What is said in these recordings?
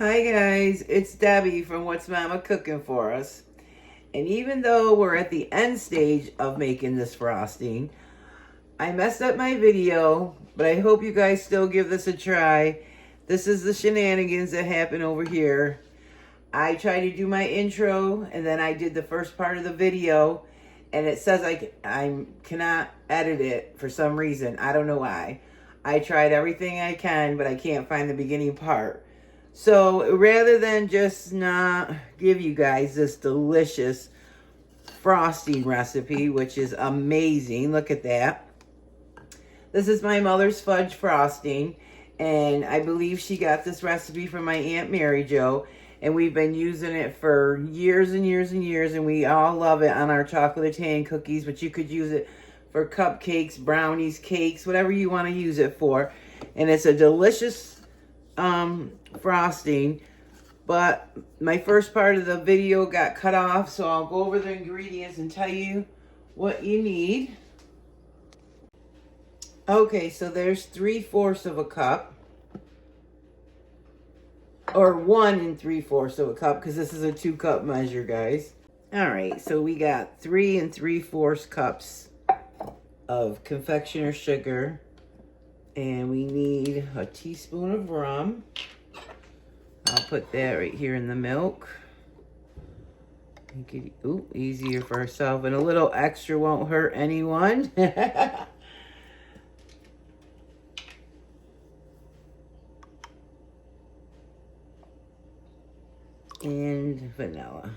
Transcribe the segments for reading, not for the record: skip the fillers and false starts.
Hi guys, it's Debbie from What's Mama Cooking For Us. And even though we're at the end stage of making this frosting, I messed up my video, but I hope you guys still give this a try. This is the shenanigans that happen over here. I tried to do my intro and then I did the first part of the video and it says I cannot edit it for some reason. I don't know why. I tried everything I can, but I can't find the beginning part. So rather than just not give you guys this delicious frosting recipe, which is amazing, look at that. This is my mother's fudge frosting, and I believe she got this recipe from my Aunt Mary Jo, and we've been using it for years and years and years, and we all love it on our chocolate cookies, but you could use it for cupcakes, brownies, cakes, whatever you want to use it for. And it's a delicious frosting, but my first part of the video got cut off, so I'll go over the ingredients and tell you what you need. Okay, so there's 3/4 of a cup, or 1 3/4 of a cup, because this is a 2-cup measure, guys. All right, so we got 3 3/4 cups of confectioner sugar, and we need a teaspoon of rum. I'll put that right here in the milk. Make it easier for ourselves, and a little extra won't hurt anyone. And vanilla.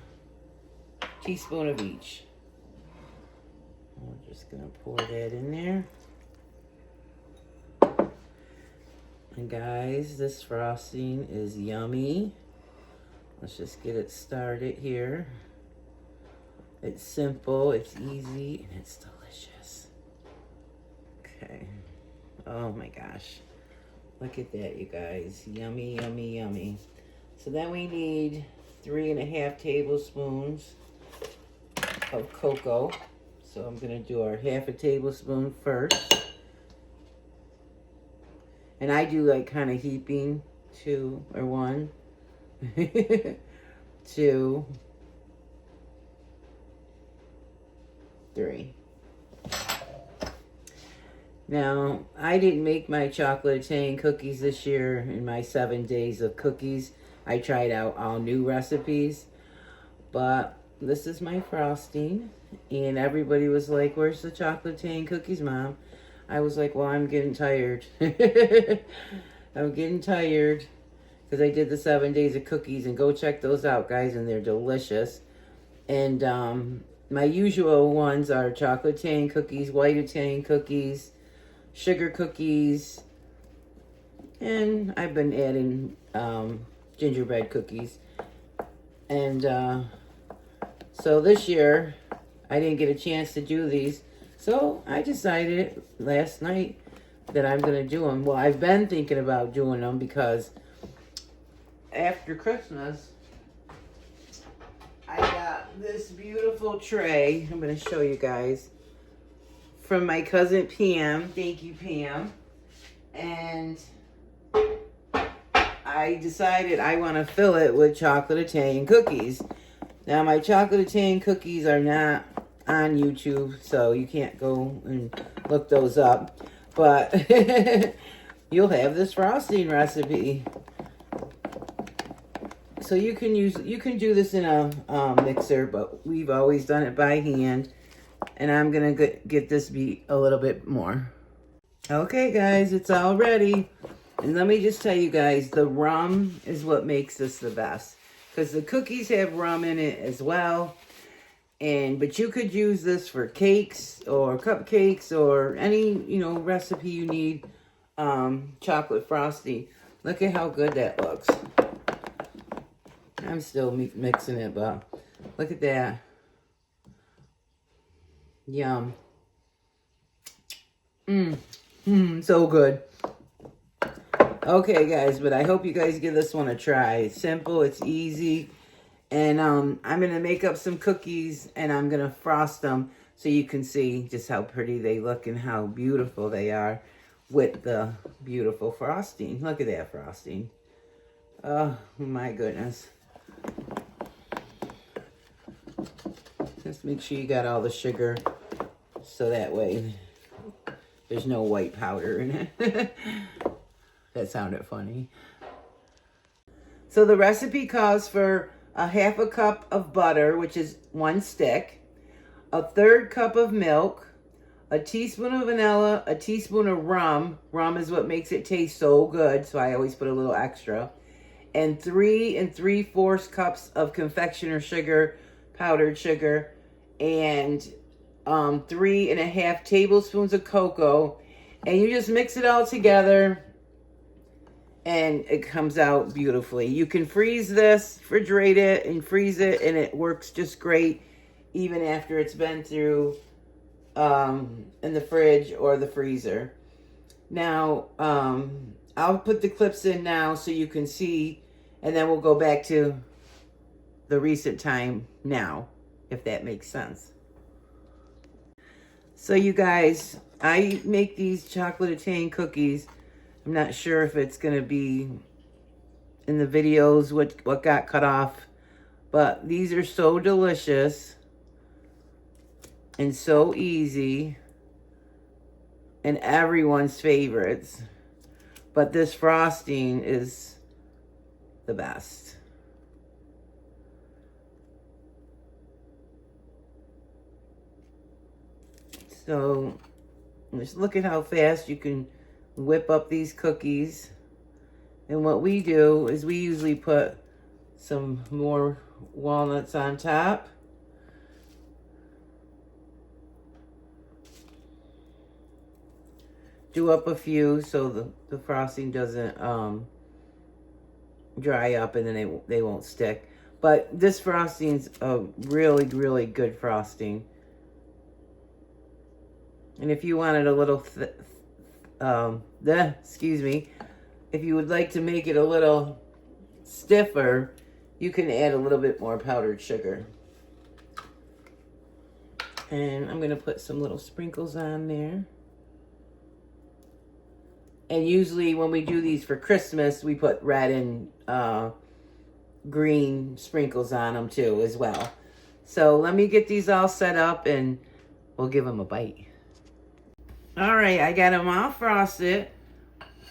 Teaspoon of each. We're just gonna pour that in there. And guys, this frosting is yummy. Let's just get it started here. It's simple, it's easy, and it's delicious. Okay. Oh my gosh. Look at that, you guys. Yummy, yummy, yummy. So then we need 3 1/2 tablespoons of cocoa. So I'm gonna do our 1/2 tablespoon first. And I do like kind of heaping 2 or 1, 2, 3. Now, I didn't make my chocolate cookies this year in my 7 days of cookies. I tried out all new recipes, but this is my frosting, and everybody was like, "Where's the chocolate cookies, Mom?" I was like, well, I'm getting tired. I'm getting tired because I did the 7 days of cookies, and go check those out, guys, and they're delicious. And my usual ones are chocolate cookies, white Italian cookies, sugar cookies, and I've been adding gingerbread cookies. And so this year, I didn't get a chance to do these. So I decided last night that I'm going to do them. Well, I've been thinking about doing them because after Christmas, I got this beautiful tray. I'm going to show you guys from my cousin Pam. Thank you, Pam. And I decided I want to fill it with chocolate Italian cookies. Now, my chocolate Italian cookies are not on YouTube, so you can't go and look those up. But you'll have this frosting recipe. So you can do this in a mixer, but we've always done it by hand. And I'm gonna get this beat a little bit more. Okay, guys, it's all ready. And let me just tell you guys, the rum is what makes this the best, because the cookies have rum in it as well. But you could use this for cakes or cupcakes or any, recipe you need chocolate frosting. Look at how good that looks. I'm still mixing it, but look at that. Yum. So good. Okay, guys, but I hope you guys give this one a try. It's simple, it's easy. And I'm going to make up some cookies, and I'm going to frost them so you can see just how pretty they look and how beautiful they are with the beautiful frosting. Look at that frosting. Oh my goodness. Just make sure you got all the sugar so that way there's no white powder in it. That sounded funny. So the recipe calls for a half a cup of butter, which is 1 stick, a 1/3 cup of milk, a teaspoon of vanilla, a teaspoon of rum. Rum is what makes it taste so good, so I always put a little extra. And 3 3/4 cups of confectioner sugar, powdered sugar, and 3 1/2 tablespoons of cocoa. And you just mix it all together and it comes out beautifully. You can freeze this, refrigerate it, and freeze it, and it works just great even after it's been through in the fridge or the freezer. Now, I'll put the clips in now so you can see, and then we'll go back to the recent time now, if that makes sense. So you guys, I make these chocolate Italian cookies. I'm not sure if it's going to be in the videos what got cut off, but these are so delicious and so easy and everyone's favorites. But this frosting is the best. So just look at how fast you can whip up these cookies. And what we do is we usually put some more walnuts on top. Do up a few so the frosting doesn't dry up and then they won't stick. But this frosting's a really, really good frosting. And if you wanted a little, excuse me, if you would like to make it a little stiffer, you can add a little bit more powdered sugar. And I'm going to put some little sprinkles on there. And usually when we do these for Christmas, we put red and green sprinkles on them too as well. So let me get these all set up and we'll give them a bite. All right, I got them all frosted.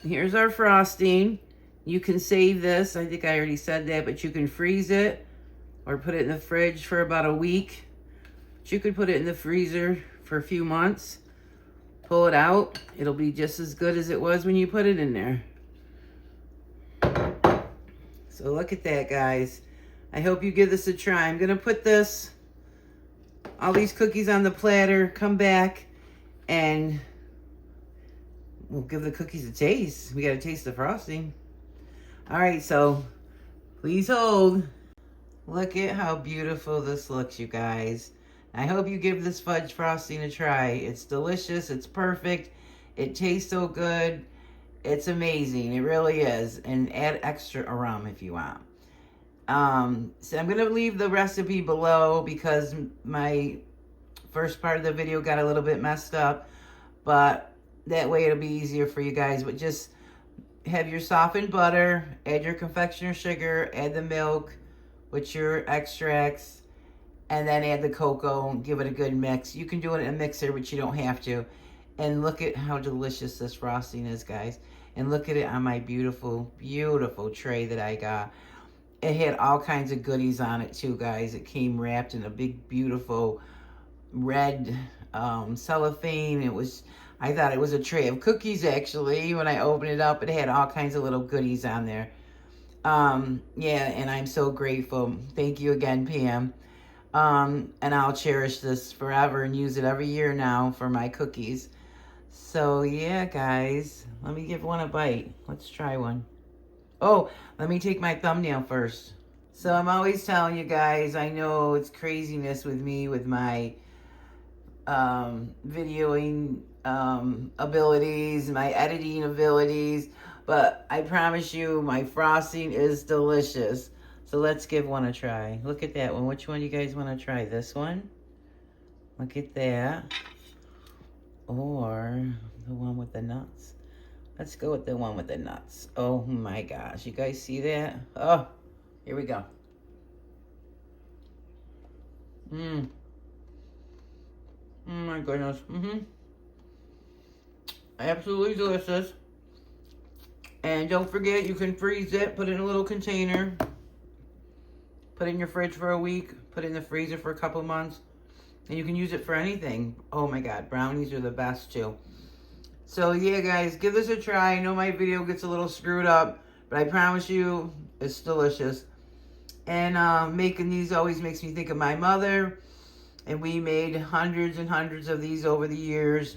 Here's our frosting. You can save this. I think I already said that, but you can freeze it or put it in the fridge for about a week. But you could put it in the freezer for a few months. Pull it out. It'll be just as good as it was when you put it in there. So look at that, guys. I hope you give this a try. I'm going to put all these cookies on the platter, come back, and we'll give the cookies a taste. We got to taste the frosting. All right, so please hold. Look at how beautiful this looks, you guys. I hope you give this fudge frosting a try. It's delicious. It's perfect. It tastes so good. It's amazing. It really is. And add extra rum if you want. So I'm going to leave the recipe below because my first part of the video got a little bit messed up. But that way it'll be easier for you guys. But just have your softened butter, add your confectioner sugar, add the milk with your extracts, and then add the cocoa and give it a good mix. You can do it in a mixer, but you don't have to. And look at how delicious this frosting is, guys. And look at it on my beautiful, beautiful tray that I got. It had all kinds of goodies on it too, guys. It came wrapped in a big, beautiful red cellophane. I thought it was a tray of cookies, actually. When I opened it up, it had all kinds of little goodies on there. Yeah, and I'm so grateful. Thank you again, Pam. And I'll cherish this forever and use it every year now for my cookies. So, yeah, guys. Let me give one a bite. Let's try one. Oh, let me take my thumbnail first. So, I'm always telling you guys, I know it's craziness with me with my videoing abilities, my editing abilities. But I promise you, my frosting is delicious. So let's give one a try. Look at that one. Which one do you guys want to try? This one? Look at that. Or the one with the nuts. Let's go with the one with the nuts. Oh my gosh, you guys see that? Oh, here we go. Oh my goodness. Absolutely delicious. And don't forget, you can freeze it, put it in a little container, put it in your fridge for a week, put it in the freezer for a couple months, and you can use it for anything. Oh my God, brownies are the best too. So yeah, guys, give this a try. I know my video gets a little screwed up, but I promise you, it's delicious. And making these always makes me think of my mother, and we made hundreds and hundreds of these over the years.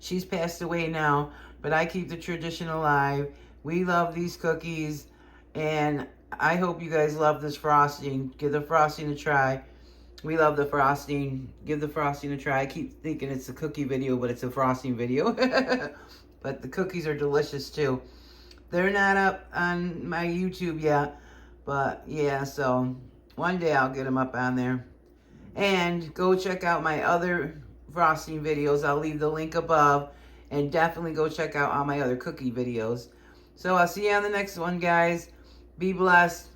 She's passed away now, but I keep the tradition alive. We love these cookies, and I hope you guys love this frosting. Give the frosting a try. We love the frosting. Give the frosting a try. I keep thinking it's a cookie video, but it's a frosting video. But the cookies are delicious too. They're not up on my YouTube yet, but yeah, so one day I'll get them up on there. And go check out my other frosting videos. I'll leave the link above. And definitely go check out all my other cookie videos. So I'll see you on the next one, guys. Be blessed.